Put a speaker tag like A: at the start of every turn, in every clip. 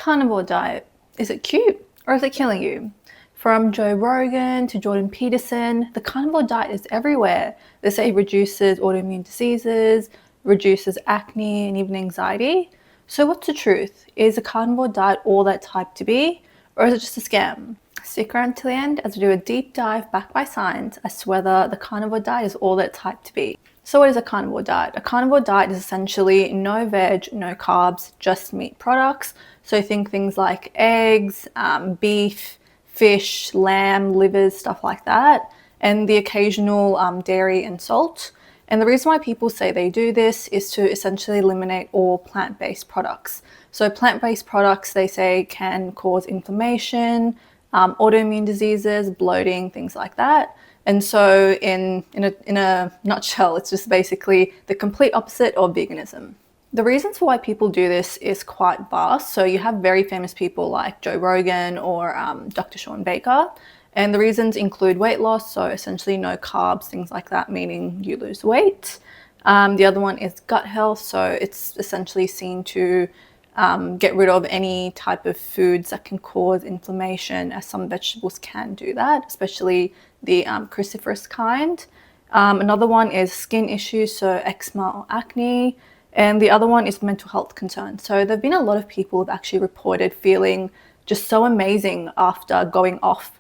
A: carnivore diet? Is it cute or is it killing you? From Joe Rogan to Jordan Peterson, the carnivore diet is everywhere. They say it reduces autoimmune diseases, reduces acne and even anxiety. So what's the truth? Is a carnivore diet all that's hyped to be, or is it just a scam? Stick around till the end as we do a deep dive backed by science as to whether the carnivore diet is all that's hyped to be. So what is a carnivore diet? A carnivore diet is essentially no veg, no carbs, just meat products. So think things like eggs, beef, fish, lamb, livers, stuff like that, and the occasional dairy and salt. And the reason why people say they do this is to essentially eliminate all plant-based products. So plant-based products, they say, can cause inflammation, autoimmune diseases, bloating, things like that. And so in a nutshell, it's just basically the complete opposite of veganism. The reasons for why people do this is quite vast. So you have very famous people like Joe Rogan or Dr. Shawn Baker. And the reasons include weight loss, so essentially no carbs, things like that, meaning you lose weight. The other one is gut health, so it's essentially seen to get rid of any type of foods that can cause inflammation, as some vegetables can do that, especially the cruciferous kind. Another one is skin issues, so eczema or acne. And the other one is mental health concerns. So there have been a lot of people who've actually reported feeling just so amazing after going off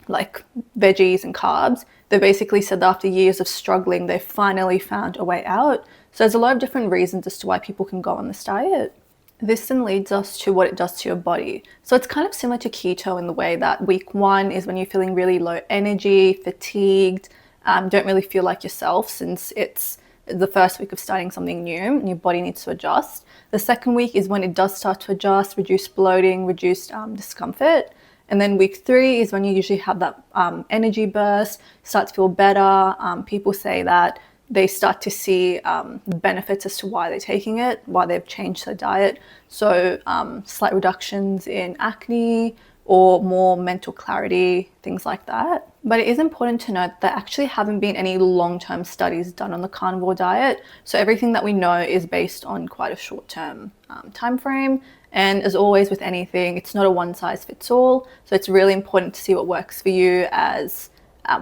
A: like veggies and carbs. They basically said that after years of struggling, they finally found a way out. So there's a lot of different reasons as to why people can go on this diet. This then leads us to what it does to your body. So it's kind of similar to keto in the way that week 1 is when you're feeling really low energy, fatigued, don't really feel like yourself, since it's the first week of starting something new and your body needs to adjust. The second week is when it does start to adjust, reduce bloating, reduce discomfort. And then week 3 is when you usually have that energy burst, start to feel better. People say that they start to see benefits as to why they're taking it, why they've changed their diet. So slight reductions in acne or more mental clarity, things like that. But it is important to note that there actually haven't been any long-term studies done on the carnivore diet. So everything that we know is based on quite a short-term time frame. And as always with anything, it's not a one-size-fits-all. So it's really important to see what works for you, as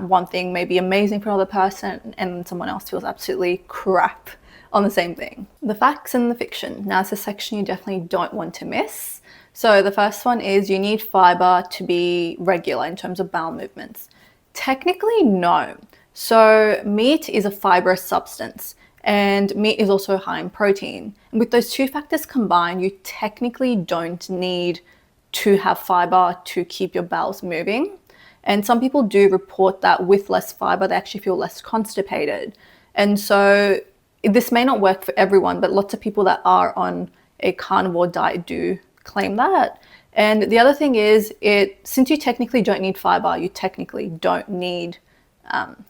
A: one thing may be amazing for another person and someone else feels absolutely crap on the same thing. The facts and the fiction. Now it's a section you definitely don't want to miss. So the first one is you need fiber to be regular in terms of bowel movements. Technically, no. So meat is a fibrous substance, and meat is also high in protein. And with those two factors combined, you technically don't need to have fiber to keep your bowels moving. And some people do report that with less fiber, they actually feel less constipated. And so this may not work for everyone, but lots of people that are on a carnivore diet do claim that. And the other thing is, since you technically don't need fiber, you technically don't need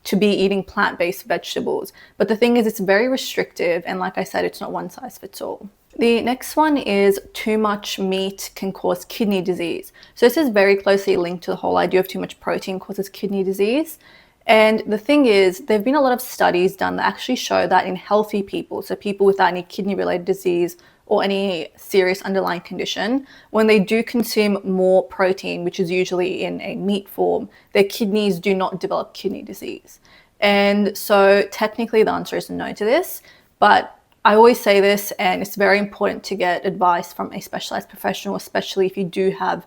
A: to be eating plant-based vegetables. But the thing is, it's very restrictive, and like I said, it's not one size fits all. The next one is too much meat can cause kidney disease. So this is very closely linked to the whole idea of too much protein causes kidney disease. And the thing is, there have been a lot of studies done that actually show that in healthy people, so people without any kidney-related disease or any serious underlying condition, when they do consume more protein, which is usually in a meat form, their kidneys do not develop kidney disease. And so technically the answer is no to this, but I always say this, and it's very important to get advice from a specialized professional, especially if you do have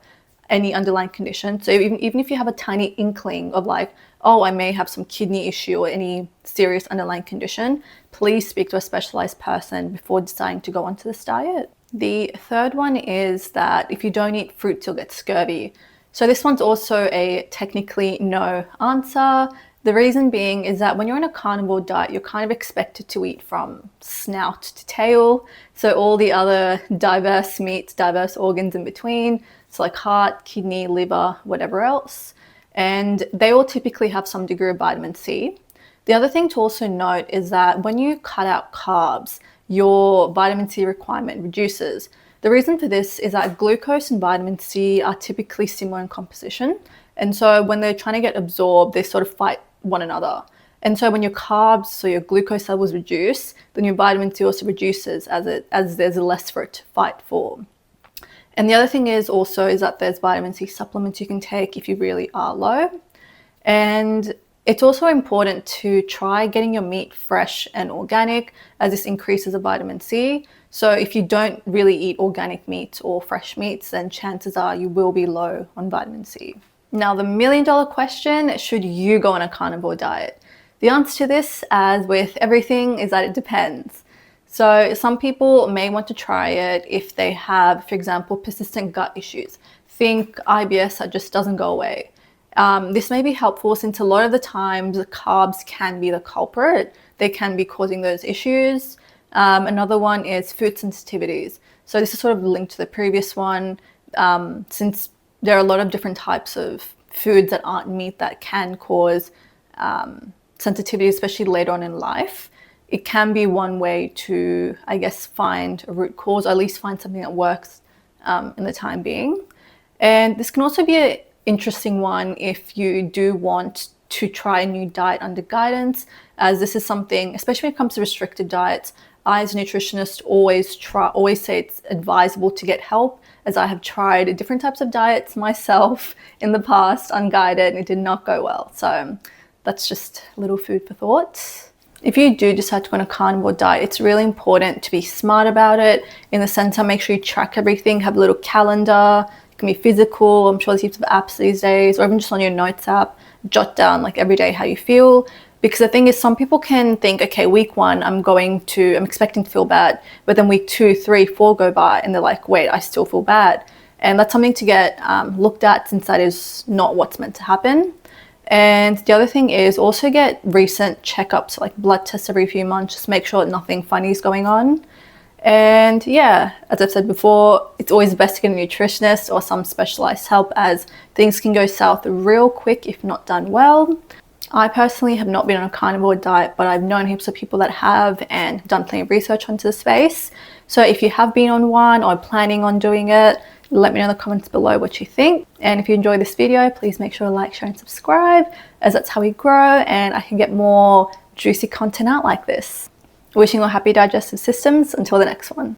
A: any underlying condition. So even if you have a tiny inkling of like, oh, I may have some kidney issue or any serious underlying condition, please speak to a specialized person before deciding to go onto this diet. The third one is that if you don't eat fruits, you'll get scurvy. So this one's also a technically no answer. The reason being is that when you're on a carnivore diet, you're kind of expected to eat from snout to tail. So all the other diverse meats, diverse organs in between. So like heart, kidney, liver, whatever else. And they all typically have some degree of vitamin C. The other thing to also note is that when you cut out carbs, your vitamin C requirement reduces. The reason for this is that glucose and vitamin C are typically similar in composition. And so when they're trying to get absorbed, they sort of fight one another. And so when your carbs, so your glucose levels reduce, then your vitamin C also reduces as there's less for it to fight for. And the other thing is also is that there's vitamin C supplements you can take if you really are low. And it's also important to try getting your meat fresh and organic, as this increases the vitamin C. So if you don't really eat organic meats or fresh meats, then chances are you will be low on vitamin C. Now, the million-dollar question, should you go on a carnivore diet? The answer to this, as with everything, is that it depends. So some people may want to try it if they have, for example, persistent gut issues. Think IBS that just doesn't go away. This may be helpful since a lot of the times carbs can be the culprit. They can be causing those issues. Another one is food sensitivities. So this is sort of linked to the previous one, since there are a lot of different types of foods that aren't meat that can cause sensitivity, especially later on in life. It can be one way to, I guess, find a root cause, or at least find something that works in the time being. And this can also be an interesting one if you do want to try a new diet under guidance, as this is something, especially when it comes to restricted diets, I as a nutritionist always say it's advisable to get help, as I have tried different types of diets myself in the past, unguided, and it did not go well. So that's just a little food for thought. If you do decide to go on a carnivore diet, it's really important to be smart about it, in the sense of make sure you track everything, have a little calendar. It can be physical. I'm sure there's heaps of apps these days, or even just on your notes app, jot down like every day how you feel. Because the thing is, some people can think, okay, week 1, I'm expecting to feel bad, but then week 2, 3, 4 go by and they're like, wait, I still feel bad. And that's something to get looked at, since that is not what's meant to happen. And the other thing is also get recent checkups, like blood tests every few months, just make sure that nothing funny is going on. And yeah, as I've said before, it's always best to get a nutritionist or some specialized help, as things can go south real quick if not done well. I personally have not been on a carnivore diet, but I've known heaps of people that have and done plenty of research onto the space. So if you have been on one or planning on doing it, let me know in the comments below what you think. And if you enjoyed this video, please make sure to like, share and subscribe, as that's how we grow and I can get more juicy content out like this. Wishing you all happy digestive systems. Until the next one.